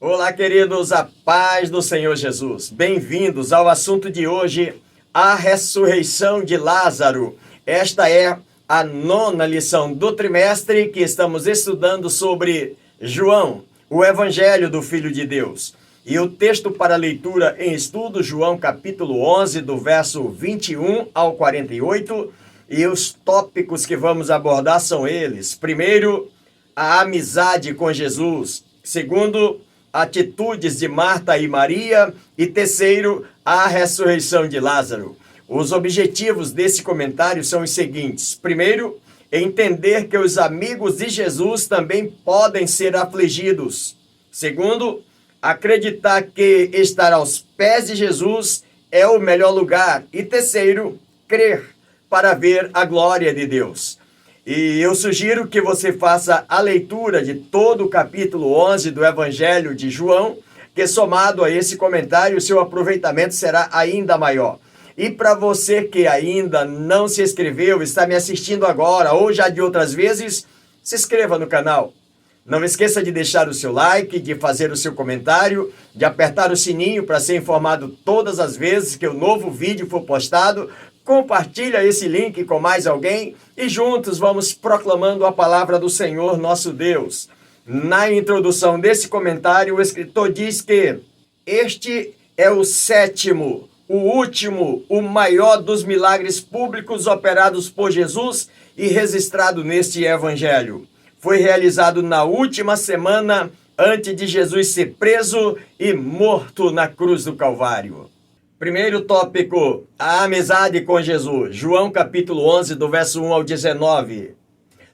Olá, queridos, a paz do Senhor Jesus. Bem-vindos ao assunto de hoje, a ressurreição de Lázaro. Esta é a 9ª lição do trimestre que estamos estudando sobre João, o Evangelho do Filho de Deus. E o texto para leitura em estudo, João capítulo 11, do verso 21 ao 48. E os tópicos que vamos abordar são eles. Primeiro, a amizade com Jesus. Segundo, atitudes de Marta e Maria. E terceiro, a ressurreição de Lázaro. Os objetivos desse comentário são os seguintes. Primeiro, entender que os amigos de Jesus também podem ser afligidos. Segundo, acreditar que estar aos pés de Jesus é o melhor lugar. E terceiro, crer para ver a glória de Deus. E eu sugiro que você faça a leitura de todo o capítulo 11 do Evangelho de João, que somado a esse comentário, o seu aproveitamento será ainda maior. E para você que ainda não se inscreveu, está me assistindo agora ou já de outras vezes, se inscreva no canal. Não esqueça de deixar o seu like, de fazer o seu comentário, de apertar o sininho para ser informado todas as vezes que o novo vídeo for postado. Compartilha esse link com mais alguém e juntos vamos proclamando a palavra do Senhor nosso Deus. Na introdução desse comentário, o escritor diz que este é o 7º, o último, o maior dos milagres públicos operados por Jesus e registrado neste evangelho. Foi realizado na última semana antes de Jesus ser preso e morto na cruz do Calvário. Primeiro tópico, a amizade com Jesus. João capítulo 11, do verso 1 ao 19.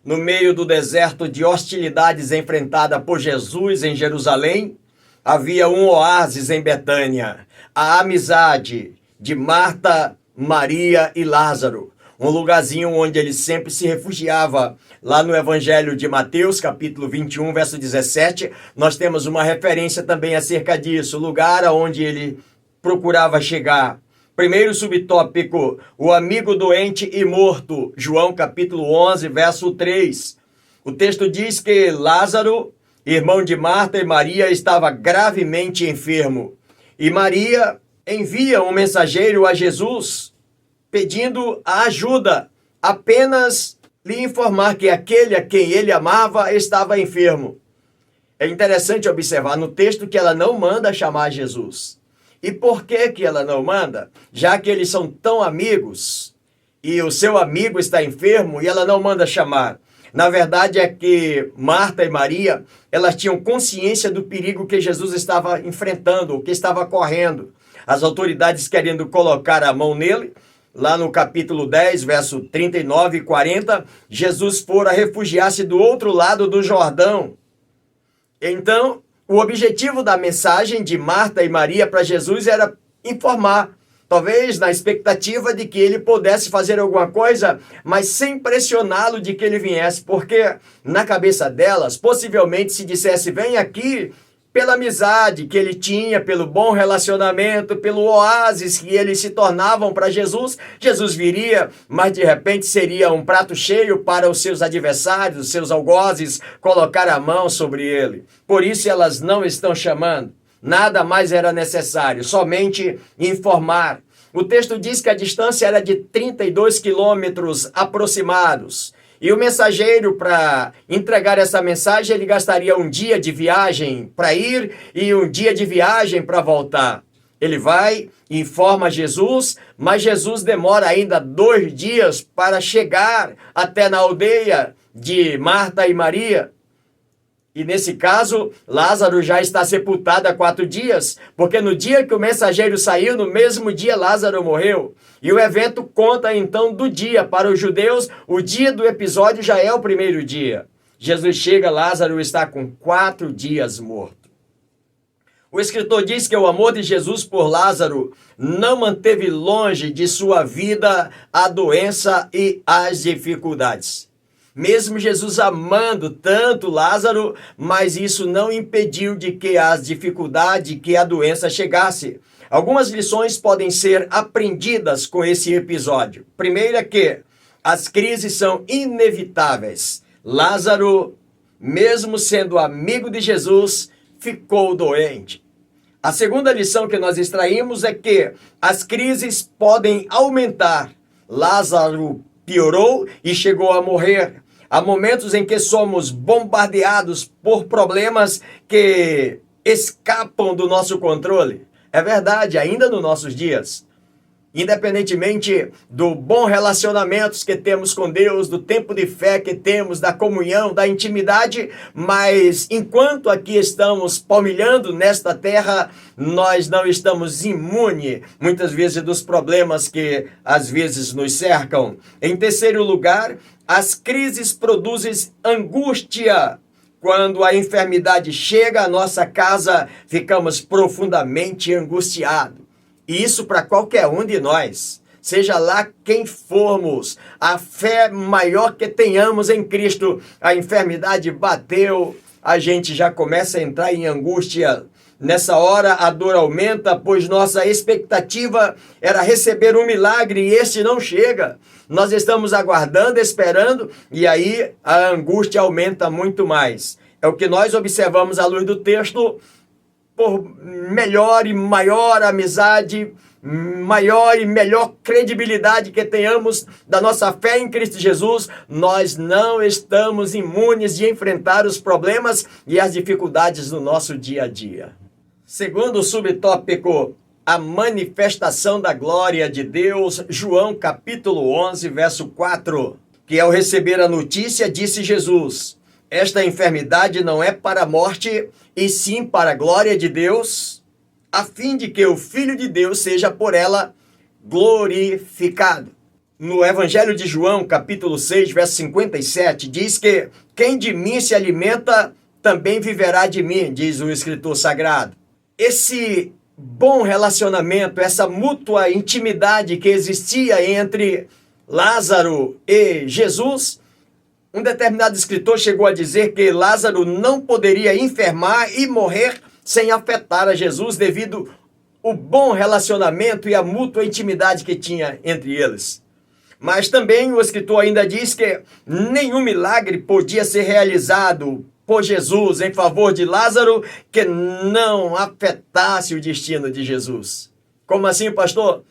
No meio do deserto de hostilidades enfrentada por Jesus em Jerusalém, havia um oásis em Betânia, a amizade de Marta, Maria e Lázaro. Um lugarzinho onde ele sempre se refugiava. Lá no Evangelho de Mateus, capítulo 21, verso 17, nós temos uma referência também acerca disso, o lugar onde ele procurava chegar. Primeiro subtópico, o amigo doente e morto, João capítulo 11, verso 3. O texto diz que Lázaro, irmão de Marta e Maria, estava gravemente enfermo. E Maria envia um mensageiro a Jesus, pedindo a ajuda, apenas lhe informar que aquele a quem ele amava estava enfermo. É interessante observar no texto que ela não manda chamar Jesus. E por que ela não manda? Já que eles são tão amigos e o seu amigo está enfermo e ela não manda chamar. Na verdade é que Marta e Maria, elas tinham consciência do perigo que Jesus estava enfrentando, o que estava correndo. As autoridades querendo colocar a mão nele. Lá no capítulo 10, verso 39 e 40, Jesus fora refugiar-se do outro lado do Jordão. Então, o objetivo da mensagem de Marta e Maria para Jesus era informar, talvez na expectativa de que ele pudesse fazer alguma coisa, mas sem pressioná-lo de que ele viesse, porque na cabeça delas, possivelmente se dissesse, vem aqui, pela amizade que ele tinha, pelo bom relacionamento, pelo oásis que eles se tornavam para Jesus, Jesus viria, mas de repente seria um prato cheio para os seus adversários, os seus algozes, colocar a mão sobre ele. Por isso elas não estão chamando. Nada mais era necessário, somente informar. O texto diz que a distância era de 32 quilômetros aproximados. E o mensageiro, para entregar essa mensagem, ele gastaria um dia de viagem para ir e um dia de viagem para voltar. Ele vai, informa Jesus, mas Jesus demora ainda 2 dias para chegar até na aldeia de Marta e Maria. E nesse caso, Lázaro já está sepultado há 4 dias, porque no dia que o mensageiro saiu, no mesmo dia Lázaro morreu. E o evento conta então do dia. Para os judeus, o dia do episódio já é o primeiro dia. Jesus chega, Lázaro está com 4 dias morto. O escritor diz que o amor de Jesus por Lázaro não manteve longe de sua vida a doença e as dificuldades. Mesmo Jesus amando tanto Lázaro, mas isso não impediu de que as dificuldades, que a doença chegasse. Algumas lições podem ser aprendidas com esse episódio. Primeiro é que as crises são inevitáveis. Lázaro, mesmo sendo amigo de Jesus, ficou doente. A segunda lição que nós extraímos é que as crises podem aumentar. Lázaro piorou e chegou a morrer. Há momentos em que somos bombardeados por problemas que escapam do nosso controle. É verdade, ainda nos nossos dias. Independentemente do bom relacionamento que temos com Deus, do tempo de fé que temos, da comunhão, da intimidade, mas enquanto aqui estamos palmilhando nesta terra, nós não estamos imunes, muitas vezes, dos problemas que às vezes nos cercam. Em terceiro lugar, as crises produzem angústia. Quando a enfermidade chega à nossa casa, ficamos profundamente angustiados. E isso para qualquer um de nós, seja lá quem formos, a fé maior que tenhamos em Cristo, a enfermidade bateu, a gente já começa a entrar em angústia. Nessa hora a dor aumenta, pois nossa expectativa era receber um milagre e este não chega. Nós estamos aguardando, esperando, e aí a angústia aumenta muito mais. É o que nós observamos à luz do texto. Por melhor e maior amizade, maior e melhor credibilidade que tenhamos da nossa fé em Cristo Jesus, nós não estamos imunes de enfrentar os problemas e as dificuldades do nosso dia a dia. Segundo subtópico, a manifestação da glória de Deus, João capítulo 11, verso 4, que ao receber a notícia, disse Jesus: esta enfermidade não é para a morte, e sim para a glória de Deus, a fim de que o Filho de Deus seja por ela glorificado. No Evangelho de João, capítulo 6, verso 57, diz que quem de mim se alimenta, também viverá de mim, diz o escritor sagrado. Esse bom relacionamento, essa mútua intimidade que existia entre Lázaro e Jesus, um determinado escritor chegou a dizer que Lázaro não poderia enfermar e morrer sem afetar a Jesus devido ao bom relacionamento e a mútua intimidade que tinha entre eles. Mas também o escritor ainda diz que nenhum milagre podia ser realizado por Jesus em favor de Lázaro que não afetasse o destino de Jesus. Como assim, pastor?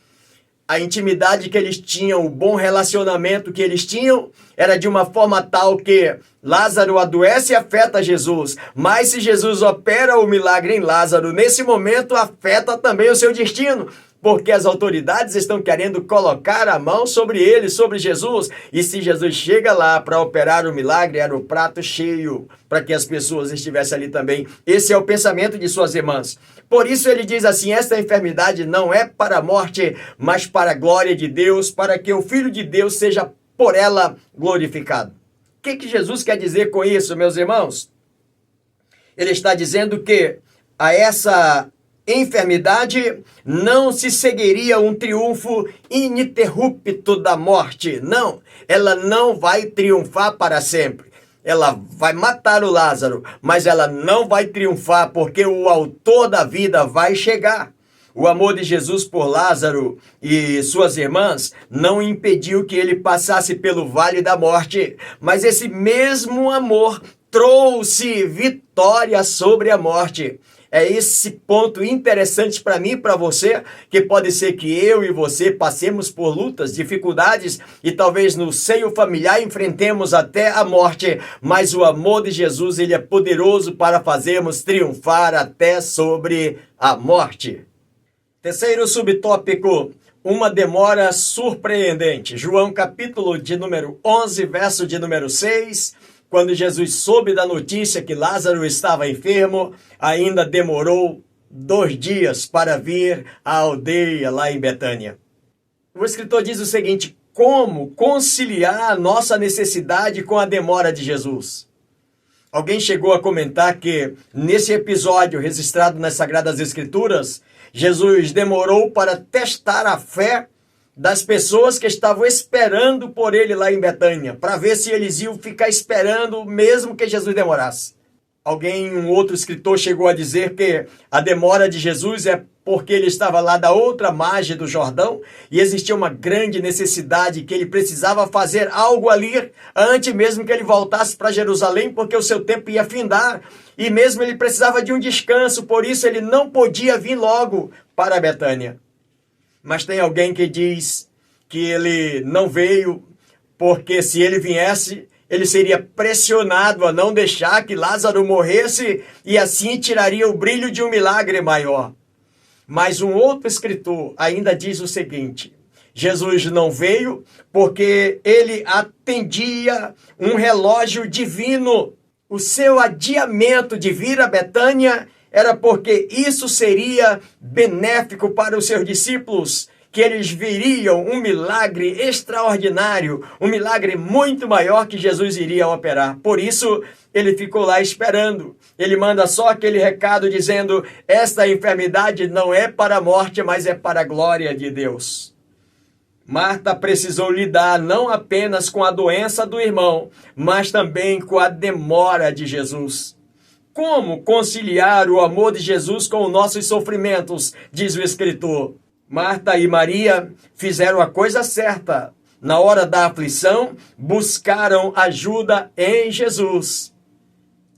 A intimidade que eles tinham, o bom relacionamento que eles tinham, era de uma forma tal que Lázaro adoece e afeta Jesus. Mas se Jesus opera o milagre em Lázaro, nesse momento afeta também o seu destino. Porque as autoridades estão querendo colocar a mão sobre ele, sobre Jesus. E se Jesus chega lá para operar o milagre, era o prato cheio para que as pessoas estivessem ali também. Esse é o pensamento de suas irmãs. Por isso ele diz assim: esta enfermidade não é para a morte, mas para a glória de Deus, para que o Filho de Deus seja por ela glorificado. O que Jesus quer dizer com isso, meus irmãos? Ele está dizendo que a essa enfermidade não se seguiria um triunfo ininterrupto da morte. Não, ela não vai triunfar para sempre. Ela vai matar o Lázaro, mas ela não vai triunfar porque o autor da vida vai chegar. O amor de Jesus por Lázaro e suas irmãs não impediu que ele passasse pelo vale da morte, mas esse mesmo amor trouxe vitória sobre a morte. É esse ponto interessante para mim e para você, que pode ser que eu e você passemos por lutas, dificuldades e talvez no seio familiar enfrentemos até a morte, mas o amor de Jesus, ele é poderoso para fazermos triunfar até sobre a morte. Terceiro subtópico, uma demora surpreendente. João capítulo de número 11, verso de número 6. Quando Jesus soube da notícia que Lázaro estava enfermo, ainda demorou 2 dias para vir à aldeia lá em Betânia. O escritor diz o seguinte: como conciliar a nossa necessidade com a demora de Jesus? Alguém chegou a comentar que nesse episódio registrado nas Sagradas Escrituras, Jesus demorou para testar a fé das pessoas que estavam esperando por ele lá em Betânia, para ver se eles iam ficar esperando mesmo que Jesus demorasse. Um outro escritor chegou a dizer que a demora de Jesus é porque ele estava lá da outra margem do Jordão e existia uma grande necessidade que ele precisava fazer algo ali antes mesmo que ele voltasse para Jerusalém, porque o seu tempo ia findar e mesmo ele precisava de um descanso, por isso ele não podia vir logo para Betânia. Mas tem alguém que diz que ele não veio porque se ele viesse, ele seria pressionado a não deixar que Lázaro morresse e assim tiraria o brilho de um milagre maior. Mas um outro escritor ainda diz o seguinte: Jesus não veio porque ele atendia um relógio divino. O seu adiamento de vir a Betânia era porque isso seria benéfico para os seus discípulos, que eles viriam um milagre extraordinário, um milagre muito maior que Jesus iria operar. Por isso, ele ficou lá esperando. Ele manda só aquele recado dizendo: esta enfermidade não é para a morte, mas é para a glória de Deus. Marta precisou lidar não apenas com a doença do irmão, mas também com a demora de Jesus. Como conciliar o amor de Jesus com os nossos sofrimentos, diz o escritor. Marta e Maria fizeram a coisa certa. Na hora da aflição, buscaram ajuda em Jesus.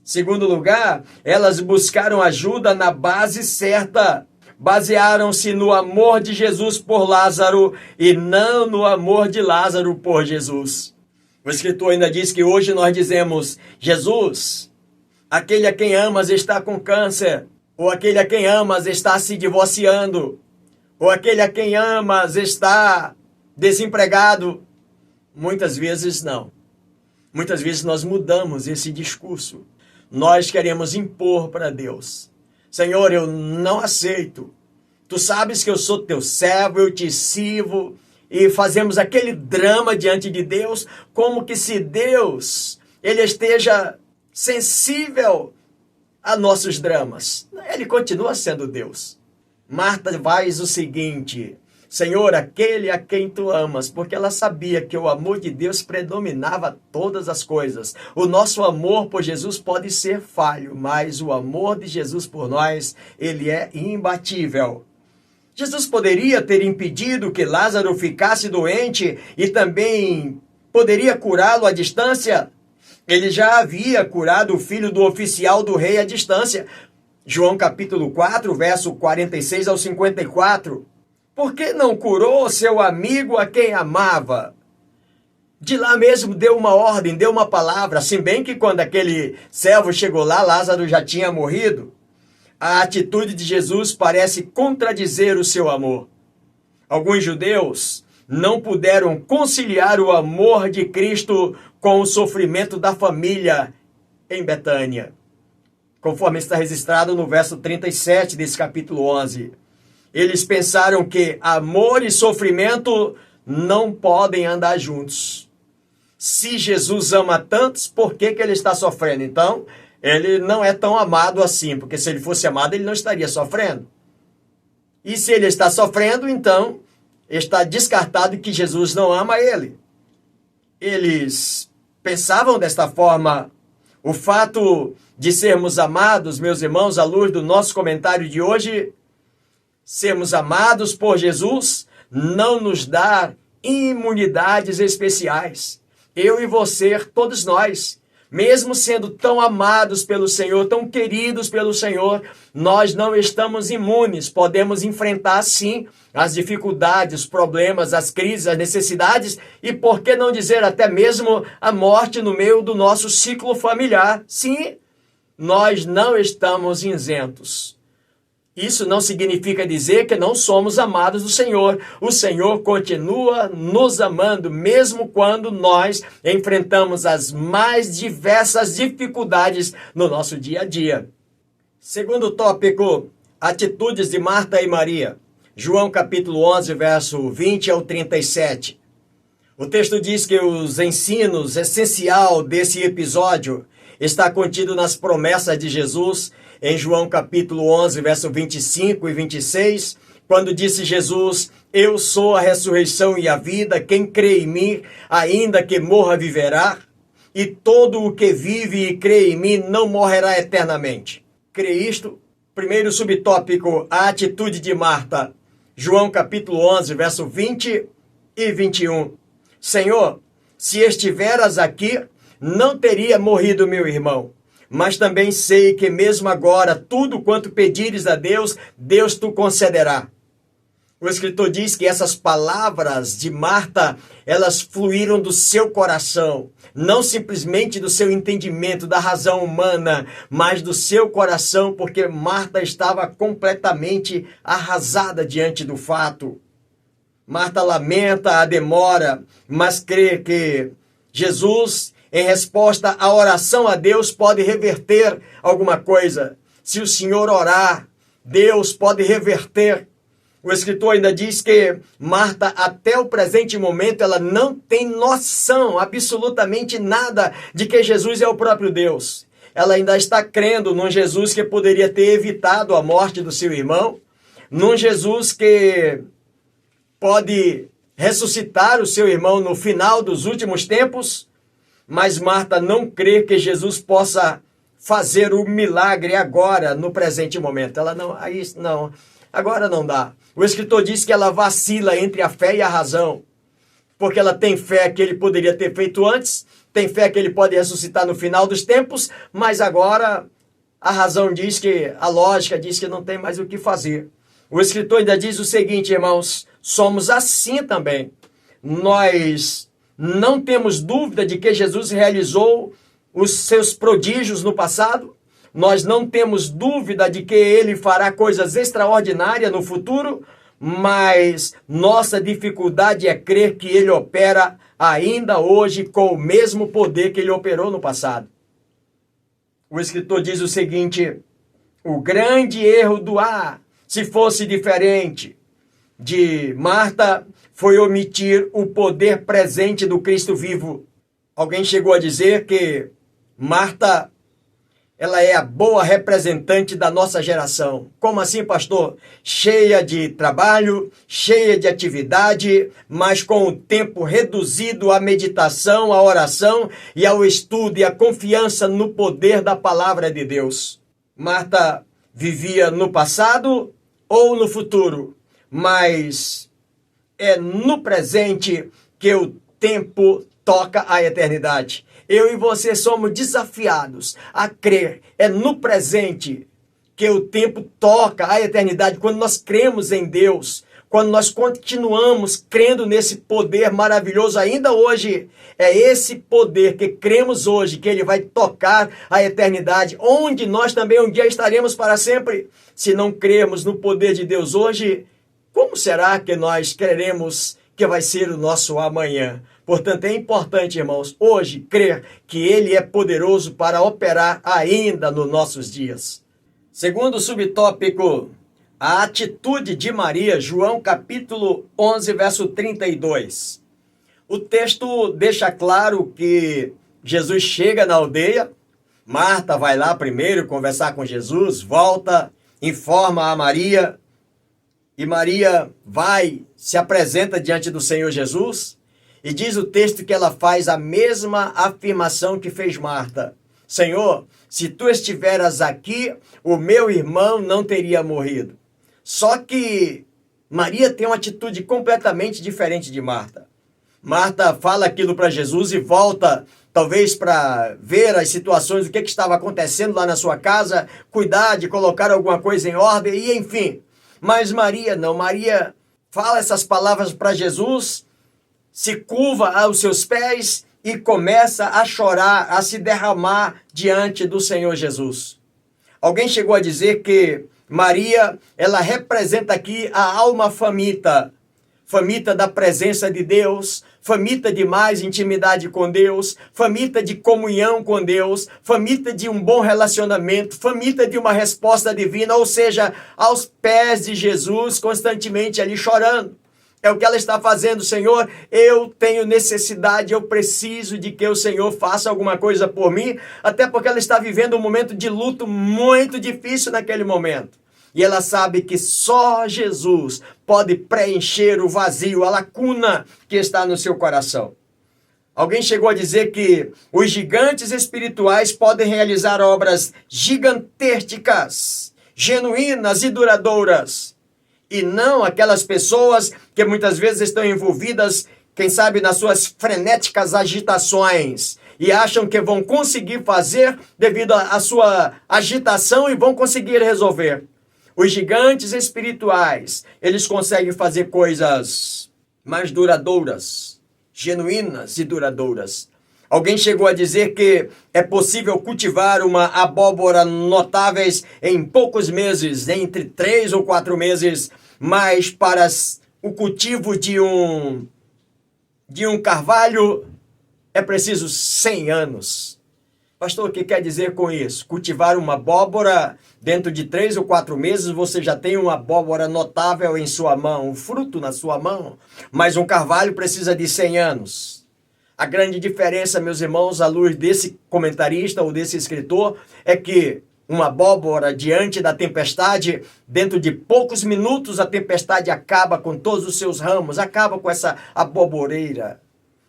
Segundo lugar, elas buscaram ajuda na base certa. Basearam-se no amor de Jesus por Lázaro e não no amor de Lázaro por Jesus. O escritor ainda diz que hoje nós dizemos: Jesus, aquele a quem amas está com câncer, ou aquele a quem amas está se divorciando, ou aquele a quem amas está desempregado. Muitas vezes não. Muitas vezes nós mudamos esse discurso. Nós queremos impor para Deus: Senhor, eu não aceito. Tu sabes que eu sou teu servo, eu te sirvo. E fazemos aquele drama diante de Deus, como que se Deus, ele esteja sensível a nossos dramas. Ele continua sendo Deus. Marta faz o seguinte: Senhor, aquele a quem tu amas, porque ela sabia que o amor de Deus predominava todas as coisas. O nosso amor por Jesus pode ser falho, mas o amor de Jesus por nós, ele é imbatível. Jesus poderia ter impedido que Lázaro ficasse doente e também poderia curá-lo à distância. Ele já havia curado o filho do oficial do rei à distância. João capítulo 4, verso 46 ao 54. Por que não curou seu amigo a quem amava? De lá mesmo deu uma ordem, deu uma palavra, se bem que quando aquele servo chegou lá, Lázaro já tinha morrido. A atitude de Jesus parece contradizer o seu amor. Alguns judeus não puderam conciliar o amor de Cristo com o sofrimento da família em Betânia, conforme está registrado no verso 37 desse capítulo 11. Eles pensaram que amor e sofrimento não podem andar juntos. Se Jesus ama tantos, por que ele está sofrendo? Então, ele não é tão amado assim, porque se ele fosse amado, ele não estaria sofrendo. E se ele está sofrendo, então, está descartado que Jesus não ama ele. Eles pensavam desta forma. O fato de sermos amados, meus irmãos, à luz do nosso comentário de hoje, sermos amados por Jesus não nos dá imunidades especiais. Eu e você, todos nós, mesmo sendo tão amados pelo Senhor, tão queridos pelo Senhor, nós não estamos imunes. Podemos enfrentar, sim, as dificuldades, os problemas, as crises, as necessidades e, por que não dizer, até mesmo a morte no meio do nosso ciclo familiar. Sim, nós não estamos isentos. Isso não significa dizer que não somos amados do Senhor. O Senhor continua nos amando, mesmo quando nós enfrentamos as mais diversas dificuldades no nosso dia a dia. Segundo tópico, atitudes de Marta e Maria. João capítulo 11, verso 20 ao 37. O texto diz que os ensinos essencial desse episódio está contido nas promessas de Jesus, em João capítulo 11, verso 25 e 26, quando disse Jesus: eu sou a ressurreição e a vida, quem crê em mim, ainda que morra, viverá, e todo o que vive e crê em mim não morrerá eternamente. Crê isto? Primeiro subtópico, a atitude de Marta. João capítulo 11, verso 20 e 21. Senhor, se estiveras aqui, não teria morrido meu irmão. Mas também sei que mesmo agora, tudo quanto pedires a Deus, Deus tu concederá. O escritor diz que essas palavras de Marta, elas fluíram do seu coração, não simplesmente do seu entendimento, da razão humana, mas do seu coração, porque Marta estava completamente arrasada diante do fato. Marta lamenta a demora, mas crê que Jesus, em resposta à oração a Deus, pode reverter alguma coisa. Se o Senhor orar, Deus pode reverter. O escritor ainda diz que Marta, até o presente momento, ela não tem noção, absolutamente nada, de que Jesus é o próprio Deus. Ela ainda está crendo num Jesus que poderia ter evitado a morte do seu irmão, num Jesus que pode ressuscitar o seu irmão no final dos últimos tempos, mas Marta não crê que Jesus possa fazer o milagre agora, no presente momento. Ela não, agora não dá. O escritor diz que ela vacila entre a fé e a razão, porque ela tem fé que ele poderia ter feito antes, tem fé que ele pode ressuscitar no final dos tempos, mas agora a razão diz que, a lógica diz que não tem mais o que fazer. O escritor ainda diz o seguinte, irmãos, somos assim também. Nós não temos dúvida de que Jesus realizou os seus prodígios no passado, nós não temos dúvida de que ele fará coisas extraordinárias no futuro, mas nossa dificuldade é crer que ele opera ainda hoje com o mesmo poder que ele operou no passado. O escritor diz o seguinte, o grande erro do se fosse diferente de Marta, foi omitir o poder presente do Cristo vivo. Alguém chegou a dizer que Marta, ela é a boa representante da nossa geração. Como assim, pastor? Cheia de trabalho, cheia de atividade, mas com o tempo reduzido à meditação, à oração e ao estudo e à confiança no poder da palavra de Deus. Marta vivia no passado ou no futuro, mas é no presente que o tempo toca a eternidade. Eu e você somos desafiados a crer. É no presente que o tempo toca a eternidade. Quando nós cremos em Deus, quando nós continuamos crendo nesse poder maravilhoso ainda hoje, é esse poder que cremos hoje, que ele vai tocar a eternidade, onde nós também um dia estaremos para sempre. Se não cremos no poder de Deus hoje, como será que nós creremos que vai ser o nosso amanhã? Portanto, é importante, irmãos, hoje crer que ele é poderoso para operar ainda nos nossos dias. Segundo subtópico, a atitude de Maria, João capítulo 11, verso 32. O texto deixa claro que Jesus chega na aldeia, Marta vai lá primeiro conversar com Jesus, volta, informa a Maria, e Maria vai, se apresenta diante do Senhor Jesus, e diz o texto que ela faz a mesma afirmação que fez Marta. Senhor, se tu estiveras aqui, o meu irmão não teria morrido. Só que Maria tem uma atitude completamente diferente de Marta. Marta fala aquilo para Jesus e volta, talvez para ver as situações, o que estava acontecendo lá na sua casa, cuidar de colocar alguma coisa em ordem, e enfim. Mas Maria não, Maria fala essas palavras para Jesus, se curva aos seus pés e começa a chorar, a se derramar diante do Senhor Jesus. Alguém chegou a dizer que Maria, ela representa aqui a alma faminta, faminta da presença de Deus, faminta de mais intimidade com Deus, faminta de comunhão com Deus, faminta de um bom relacionamento, faminta de uma resposta divina, ou seja, aos pés de Jesus, constantemente ali chorando. É o que ela está fazendo, Senhor, eu tenho necessidade, eu preciso de que o Senhor faça alguma coisa por mim, até porque ela está vivendo um momento de luto muito difícil naquele momento. E ela sabe que só Jesus pode preencher o vazio, a lacuna que está no seu coração. Alguém chegou a dizer que os gigantes espirituais podem realizar obras gigantescas genuínas e duradouras. E não aquelas pessoas que muitas vezes estão envolvidas, quem sabe, nas suas frenéticas agitações e acham que vão conseguir fazer devido à sua agitação e vão conseguir resolver. Os gigantes espirituais, eles conseguem fazer coisas mais duradouras, genuínas e duradouras. Alguém chegou a dizer que é possível cultivar uma abóbora notáveis em poucos meses, entre 3 ou 4 meses, mas para o cultivo de um carvalho é preciso 100 anos. Pastor, o que quer dizer com isso? Cultivar uma abóbora, dentro de 3 ou 4 meses, você já tem uma abóbora notável em sua mão, um fruto na sua mão, mas um carvalho precisa de 100 anos. A grande diferença, meus irmãos, à luz desse comentarista ou desse escritor, é que uma abóbora diante da tempestade, dentro de poucos minutos a tempestade acaba com todos os seus ramos, acaba com essa aboboreira.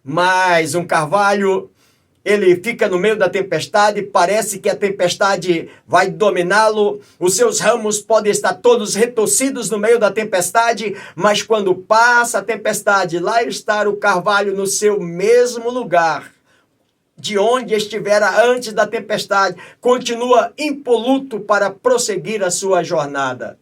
Mas um carvalho, ele fica no meio da tempestade, parece que a tempestade vai dominá-lo, os seus ramos podem estar todos retorcidos no meio da tempestade, mas quando passa a tempestade, lá está o carvalho no seu mesmo lugar, de onde estivera antes da tempestade, continua impoluto para prosseguir a sua jornada.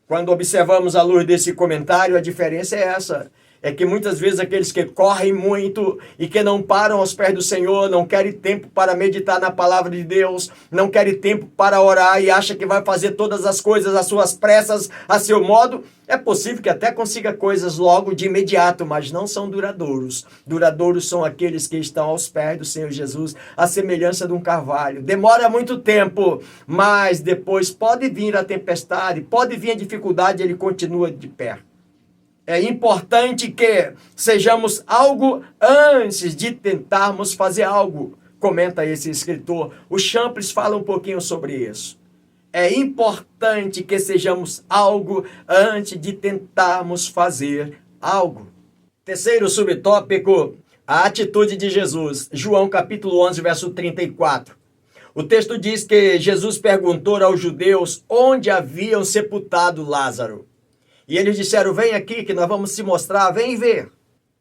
Quando observamos à luz desse comentário, a diferença é essa. É que muitas vezes aqueles que correm muito e que não param aos pés do Senhor, não querem tempo para meditar na palavra de Deus, não querem tempo para orar e acha que vai fazer todas as coisas às suas pressas, a seu modo, é possível que até consiga coisas logo de imediato, mas não são duradouros. Duradouros são aqueles que estão aos pés do Senhor Jesus, à semelhança de um carvalho. Demora muito tempo, mas depois pode vir a tempestade, pode vir a dificuldade, ele continua de pé. É importante que sejamos algo antes de tentarmos fazer algo, comenta esse escritor. O Champlis fala um pouquinho sobre isso. É importante que sejamos algo antes de tentarmos fazer algo. Terceiro subtópico, a atitude de Jesus. João capítulo 11, verso 34. O texto diz que Jesus perguntou aos judeus onde haviam sepultado Lázaro. E eles disseram, vem aqui que nós vamos te mostrar, vem ver.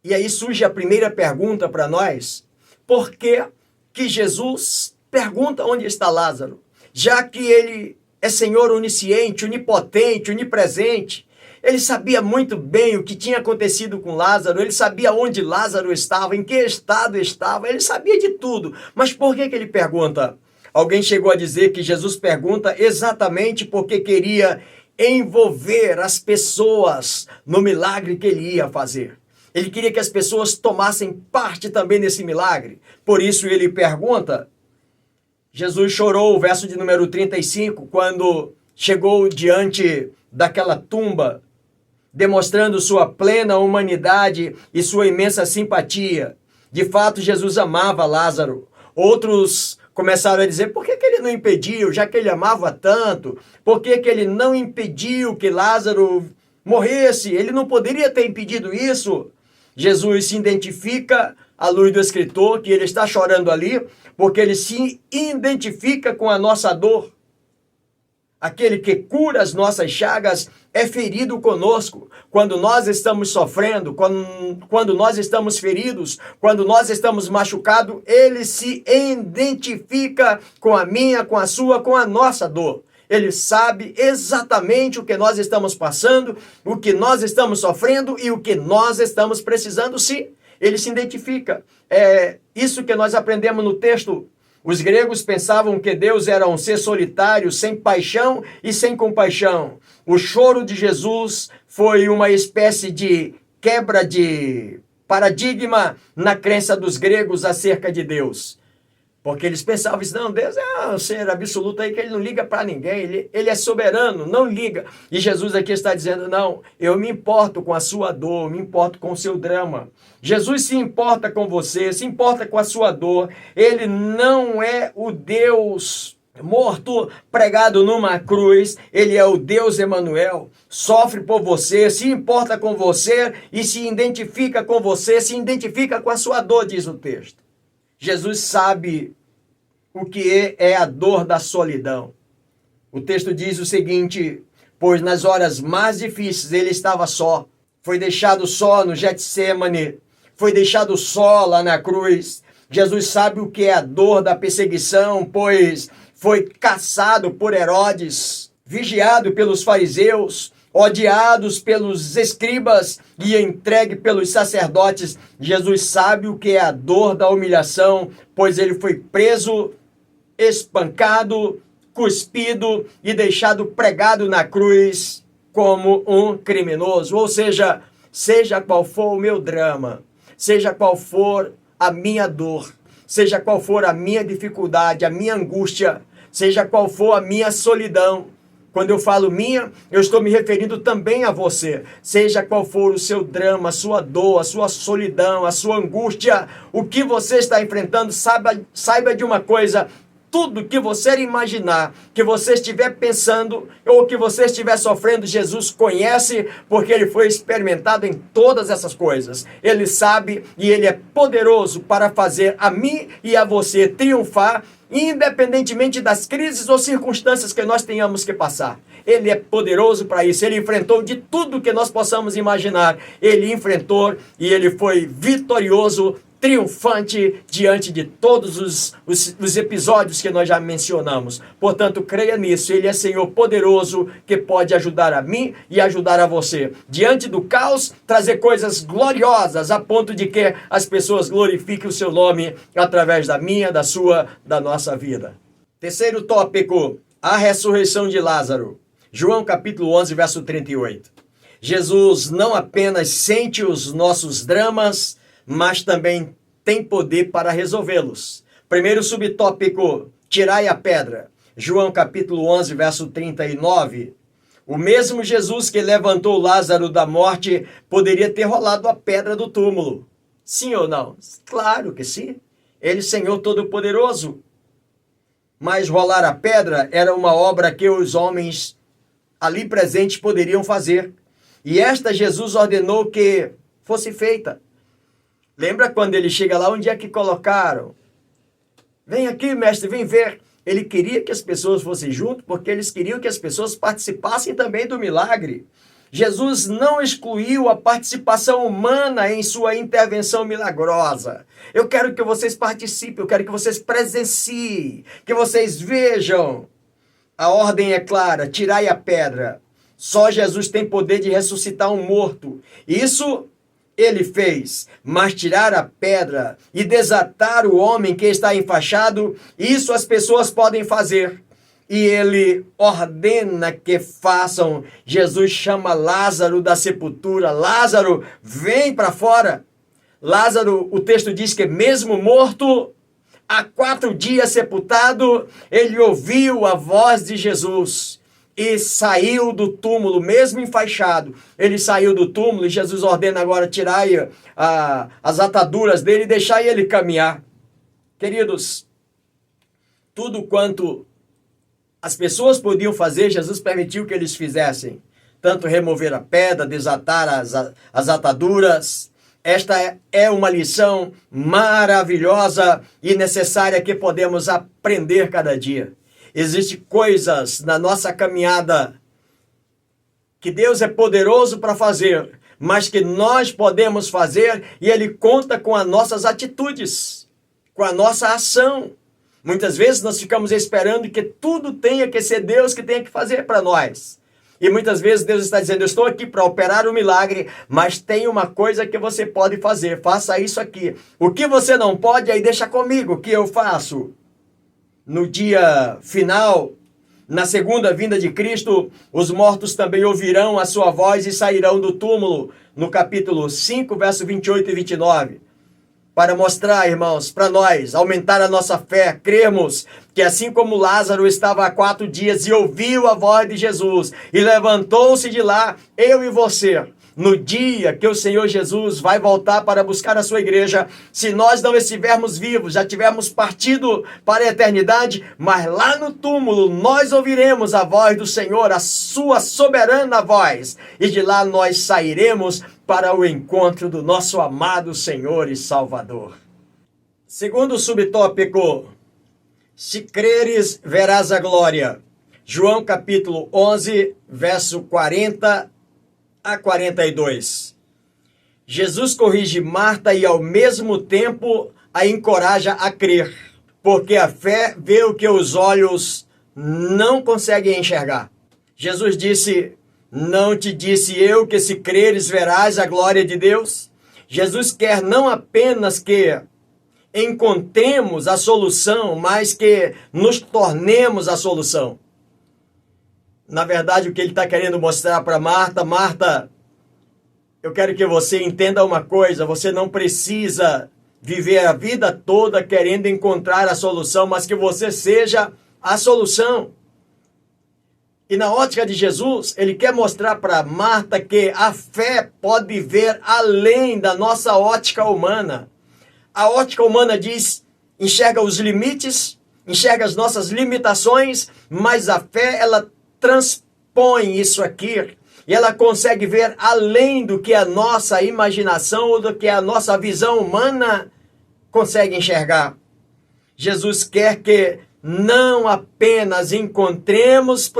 E aí surge a primeira pergunta para nós. Por que Jesus pergunta onde está Lázaro? Já que ele é Senhor onisciente, onipotente, onipresente. Ele sabia muito bem o que tinha acontecido com Lázaro, ele sabia onde Lázaro estava, em que estado estava, ele sabia de tudo. Mas por que ele pergunta? Alguém chegou a dizer que Jesus pergunta exatamente porque queria envolver as pessoas no milagre que ele ia fazer. Ele queria que as pessoas tomassem parte também nesse milagre. Por isso ele pergunta. Jesus chorou, o verso de número 35, quando chegou diante daquela tumba, demonstrando sua plena humanidade e sua imensa simpatia. De fato, Jesus amava Lázaro. Outros começaram a dizer, por que ele não impediu, já que ele amava tanto? Por que ele não impediu que Lázaro morresse? Ele não poderia ter impedido isso? Jesus se identifica, à luz do escritor, que ele está chorando ali, porque ele se identifica com a nossa dor. Aquele que cura as nossas chagas é ferido conosco. Quando nós estamos sofrendo, quando nós estamos feridos, quando nós estamos machucados, ele se identifica com a minha, com a sua, com a nossa dor. Ele sabe exatamente o que nós estamos passando, o que nós estamos sofrendo e o que nós estamos precisando, sim. Ele se identifica. É isso que nós aprendemos no texto. Os gregos pensavam que Deus era um ser solitário, sem paixão e sem compaixão. O choro de Jesus foi uma espécie de quebra de paradigma na crença dos gregos acerca de Deus. Porque eles pensavam, não, Deus é um ser absoluto aí que ele não liga para ninguém, ele é soberano, não liga. E Jesus aqui está dizendo, não, eu me importo com a sua dor, me importo com o seu drama. Jesus se importa com você, se importa com a sua dor. Ele não é o Deus morto, pregado numa cruz, ele é o Deus Emanuel, sofre por você, se importa com você e se identifica com você, se identifica com a sua dor, diz o texto. Jesus sabe o que é a dor da solidão. O texto diz o seguinte: pois nas horas mais difíceis ele estava só. Foi deixado só no Getsêmani. Foi deixado só lá na cruz. Jesus sabe o que é a dor da perseguição, pois foi caçado por Herodes, vigiado pelos fariseus, odiados pelos escribas e entregue pelos sacerdotes. Jesus sabe o que é a dor da humilhação, pois ele foi preso, espancado, cuspido e deixado pregado na cruz como um criminoso. Ou seja, seja qual for o meu drama, seja qual for a minha dor, seja qual for a minha dificuldade, a minha angústia, seja qual for a minha solidão. Quando eu falo minha, eu estou me referindo também a você. Seja qual for o seu drama, a sua dor, a sua solidão, a sua angústia, o que você está enfrentando, saiba de uma coisa: tudo que você imaginar, que você estiver pensando ou que você estiver sofrendo, Jesus conhece, porque ele foi experimentado em todas essas coisas. Ele sabe e ele é poderoso para fazer a mim e a você triunfar, independentemente das crises ou circunstâncias que nós tenhamos que passar. Ele é poderoso para isso. Ele enfrentou de tudo que nós possamos imaginar. Ele enfrentou e ele foi vitorioso, triunfante diante de todos os episódios que nós já mencionamos. Portanto, creia nisso. Ele é Senhor poderoso que pode ajudar a mim e ajudar a você. Diante do caos, trazer coisas gloriosas a ponto de que as pessoas glorifiquem o seu nome através da minha, da sua, da nossa vida. Terceiro tópico, a ressurreição de Lázaro. João capítulo 11, verso 38. Jesus não apenas sente os nossos dramas, mas também tem poder para resolvê-los. Primeiro subtópico, tirai a pedra. João capítulo 11, verso 39. O mesmo Jesus que levantou Lázaro da morte poderia ter rolado a pedra do túmulo. Sim ou não? Claro que sim. Ele, Senhor Todo-Poderoso. Mas rolar a pedra era uma obra que os homens ali presentes poderiam fazer. E esta Jesus ordenou que fosse feita. Lembra quando ele chega lá, onde é que colocaram? Vem aqui, mestre, vem ver. Ele queria que as pessoas fossem junto, porque eles queriam que as pessoas participassem também do milagre. Jesus não excluiu a participação humana em sua intervenção milagrosa. Eu quero que vocês participem, eu quero que vocês presenciem, que vocês vejam. A ordem é clara, tirai a pedra. Só Jesus tem poder de ressuscitar um morto. Isso ele fez, mas tirar a pedra e desatar o homem que está enfaixado, isso as pessoas podem fazer. E ele ordena que façam. Jesus chama Lázaro da sepultura. Lázaro, vem para fora. Lázaro, o texto diz que mesmo morto, há 4 dias sepultado, ele ouviu a voz de Jesus e saiu do túmulo, mesmo enfaixado. Ele saiu do túmulo e Jesus ordena agora tirar as ataduras dele e deixar ele caminhar. Queridos, tudo quanto as pessoas podiam fazer, Jesus permitiu que eles fizessem. Tanto remover a pedra, desatar as ataduras. Esta é uma lição maravilhosa e necessária que podemos aprender cada dia. Existem coisas na nossa caminhada que Deus é poderoso para fazer, mas que nós podemos fazer e Ele conta com as nossas atitudes, com a nossa ação. Muitas vezes nós ficamos esperando que tudo tenha que ser Deus que tenha que fazer para nós. E muitas vezes Deus está dizendo, eu estou aqui para operar o milagre, mas tem uma coisa que você pode fazer, faça isso aqui. O que você não pode, aí deixa comigo, que eu faço. No dia final, na segunda vinda de Cristo, os mortos também ouvirão a sua voz e sairão do túmulo. No capítulo 5, verso 28 e 29. Para mostrar, irmãos, para nós, aumentar a nossa fé, cremos que assim como Lázaro estava há 4 dias e ouviu a voz de Jesus e levantou-se de lá, eu e você, no dia que o Senhor Jesus vai voltar para buscar a sua igreja, se nós não estivermos vivos, já tivermos partido para a eternidade, mas lá no túmulo nós ouviremos a voz do Senhor, a sua soberana voz, e de lá nós sairemos para o encontro do nosso amado Senhor e Salvador. Segundo subtópico, se creres, verás a glória. João capítulo 11, verso 40 a 42. Jesus corrige Marta e ao mesmo tempo a encoraja a crer, porque a fé vê o que os olhos não conseguem enxergar. Jesus disse: não te disse eu que se creres verás a glória de Deus? Jesus quer não apenas que encontremos a solução, mas que nos tornemos a solução. Na verdade, o que ele está querendo mostrar para Marta: Marta, eu quero que você entenda uma coisa, você não precisa viver a vida toda querendo encontrar a solução, mas que você seja a solução. E na ótica de Jesus, ele quer mostrar para Marta que a fé pode ver além da nossa ótica humana. A ótica humana enxerga os limites, enxerga as nossas limitações, mas a fé, ela transpõe isso aqui e ela consegue ver além do que a nossa imaginação ou do que a nossa visão humana consegue enxergar. Jesus quer que não apenas encontremos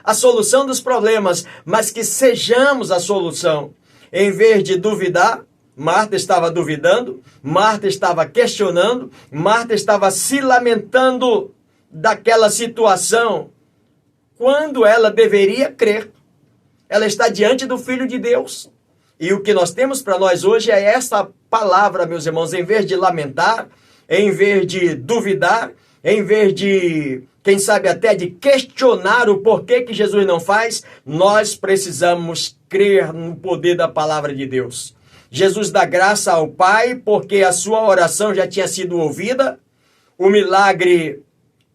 a solução dos problemas, mas que sejamos a solução. Em vez de duvidar, Marta estava duvidando, Marta estava questionando, Marta estava se lamentando daquela situação, quando ela deveria crer. Ela está diante do Filho de Deus. E o que nós temos para nós hoje é esta palavra, meus irmãos: em vez de lamentar, em vez de duvidar, em vez de, quem sabe até de questionar o porquê que Jesus não faz, nós precisamos crer no poder da palavra de Deus. Jesus dá graça ao Pai porque a sua oração já tinha sido ouvida. O milagre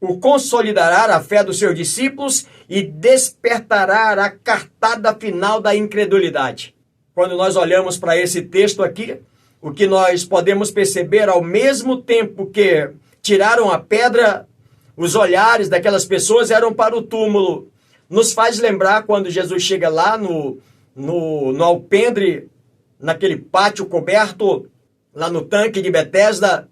o consolidará a fé dos seus discípulos e despertará a cartada final da incredulidade. Quando nós olhamos para esse texto aqui, o que nós podemos perceber, ao mesmo tempo que tiraram a pedra, os olhares daquelas pessoas eram para o túmulo. Nos faz lembrar quando Jesus chega lá no alpendre, naquele pátio coberto, lá no tanque de Betesda,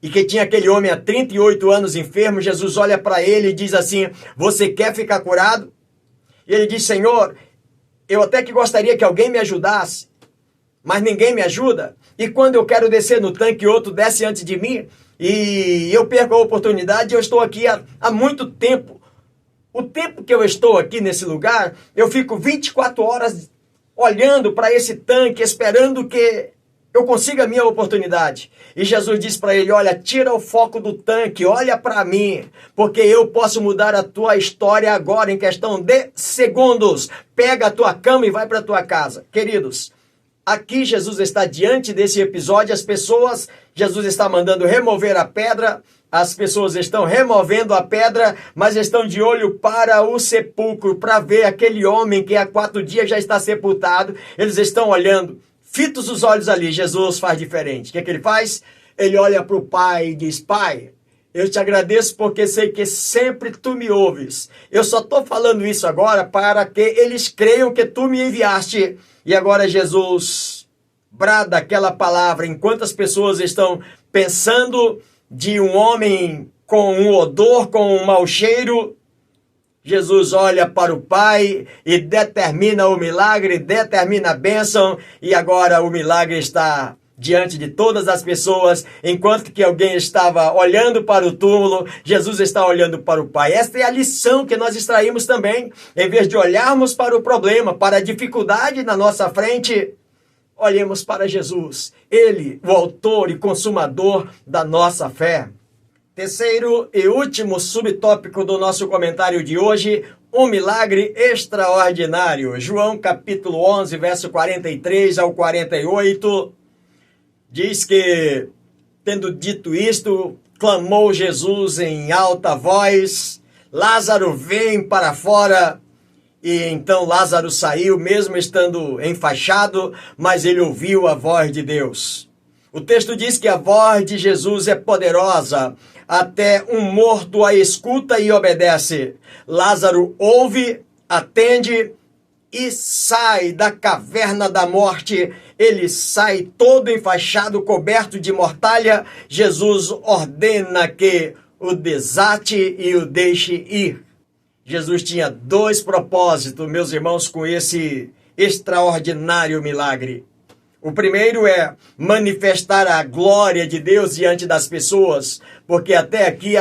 e que tinha aquele homem há 38 anos enfermo. Jesus olha para ele e diz assim: você quer ficar curado? E ele diz: Senhor, eu até que gostaria que alguém me ajudasse, mas ninguém me ajuda. E quando eu quero descer no tanque, outro desce antes de mim, e eu perco a oportunidade. Eu estou aqui há muito tempo. O tempo que eu estou aqui nesse lugar, eu fico 24 horas olhando para esse tanque, esperando que eu consiga a minha oportunidade. E Jesus diz para ele: olha, tira o foco do tanque, olha para mim, porque eu posso mudar a tua história agora em questão de segundos. Pega a tua cama e vai para a tua casa. Queridos, aqui Jesus está diante desse episódio, Jesus está mandando remover a pedra, as pessoas estão removendo a pedra, mas estão de olho para o sepulcro, para ver aquele homem que há 4 dias já está sepultado. Eles estão olhando, fitos os olhos ali. Jesus faz diferente. O que ele faz? Ele olha para o Pai e diz: Pai, eu te agradeço porque sei que sempre tu me ouves. Eu só estou falando isso agora para que eles creiam que tu me enviaste. E agora Jesus brada aquela palavra enquanto as pessoas estão pensando de um homem com um odor, com um mau cheiro. Jesus olha para o Pai e determina o milagre, determina a bênção, e agora o milagre está diante de todas as pessoas. Enquanto que alguém estava olhando para o túmulo, Jesus está olhando para o Pai. Esta é a lição que nós extraímos também. Em vez de olharmos para o problema, para a dificuldade na nossa frente, olhemos para Jesus, Ele, o autor e consumador da nossa fé. Terceiro e último subtópico do nosso comentário de hoje: um milagre extraordinário. João capítulo 11, verso 43 ao 48, diz que, tendo dito isto, clamou Jesus em alta voz: Lázaro, vem para fora. E então Lázaro saiu, mesmo estando enfaixado, mas ele ouviu a voz de Deus. O texto diz que a voz de Jesus é poderosa, até um morto a escuta e obedece. Lázaro ouve, atende e sai da caverna da morte. Ele sai todo enfaixado, coberto de mortalha. Jesus ordena que o desate e o deixe ir. Jesus tinha dois propósitos, meus irmãos, com esse extraordinário milagre. O primeiro é manifestar a glória de Deus diante das pessoas, porque até aqui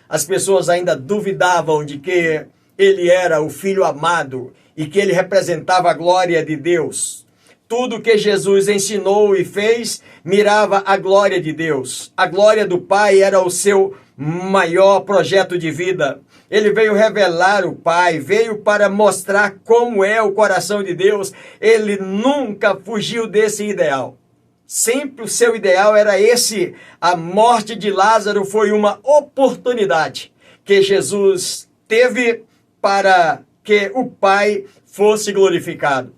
as pessoas ainda duvidavam de que ele era o Filho amado e que ele representava a glória de Deus. Tudo que Jesus ensinou e fez mirava a glória de Deus. A glória do Pai era o seu maior projeto de vida. Ele veio revelar o Pai, veio para mostrar como é o coração de Deus. Ele nunca fugiu desse ideal. Sempre o seu ideal era esse. A morte de Lázaro foi uma oportunidade que Jesus teve para que o Pai fosse glorificado.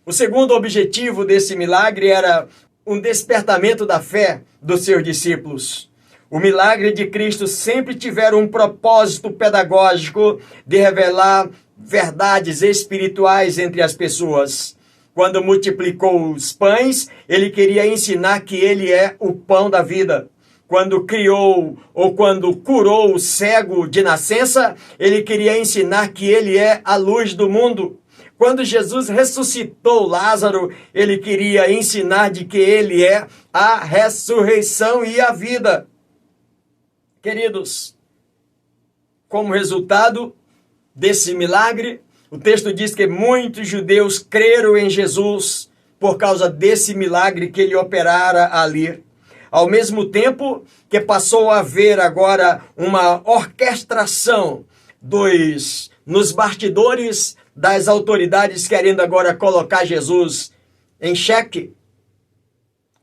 O segundo objetivo desse milagre era um despertamento da fé dos seus discípulos. O milagre de Cristo sempre tiveram um propósito pedagógico de revelar verdades espirituais entre as pessoas. Quando multiplicou os pães, ele queria ensinar que ele é o pão da vida. Quando criou ou quando curou o cego de nascença, ele queria ensinar que ele é a luz do mundo. Quando Jesus ressuscitou Lázaro, ele queria ensinar de que ele é a ressurreição e a vida. Queridos, como resultado desse milagre, o texto diz que muitos judeus creram em Jesus por causa desse milagre que ele operara ali. Ao mesmo tempo que passou a haver agora uma orquestração nos bastidores das autoridades querendo agora colocar Jesus em xeque.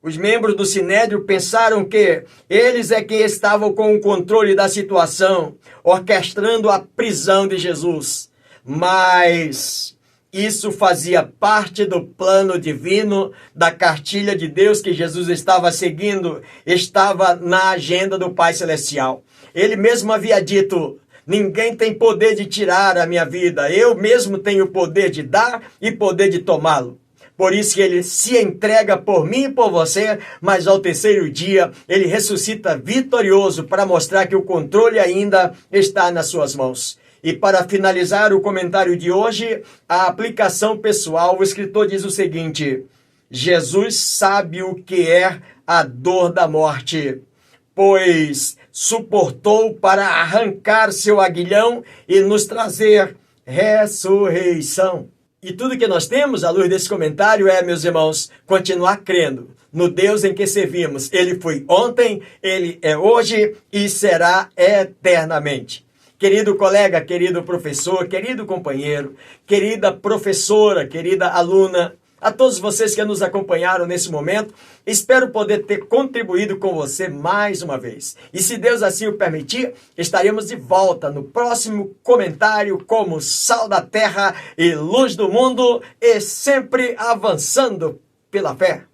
Os membros do Sinédrio pensaram que eles é que estavam com o controle da situação, orquestrando a prisão de Jesus. Mas isso fazia parte do plano divino, da cartilha de Deus que Jesus estava seguindo, estava na agenda do Pai Celestial. Ele mesmo havia dito: ninguém tem poder de tirar a minha vida, eu mesmo tenho poder de dar e poder de tomá-lo. Por isso que ele se entrega por mim e por você, mas ao terceiro dia ele ressuscita vitorioso para mostrar que o controle ainda está nas suas mãos. E para finalizar o comentário de hoje, a aplicação pessoal, o escritor diz o seguinte: Jesus sabe o que é a dor da morte, pois suportou para arrancar seu aguilhão e nos trazer ressurreição. E tudo que nós temos, à luz desse comentário, meus irmãos, continuar crendo no Deus em que servimos. Ele foi ontem, ele é hoje e será eternamente. Querido colega, querido professor, querido companheiro, querida professora, querida aluna, a todos vocês que nos acompanharam nesse momento, espero poder ter contribuído com você mais uma vez. E se Deus assim o permitir, estaremos de volta no próximo comentário como sal da terra e luz do mundo e sempre avançando pela fé.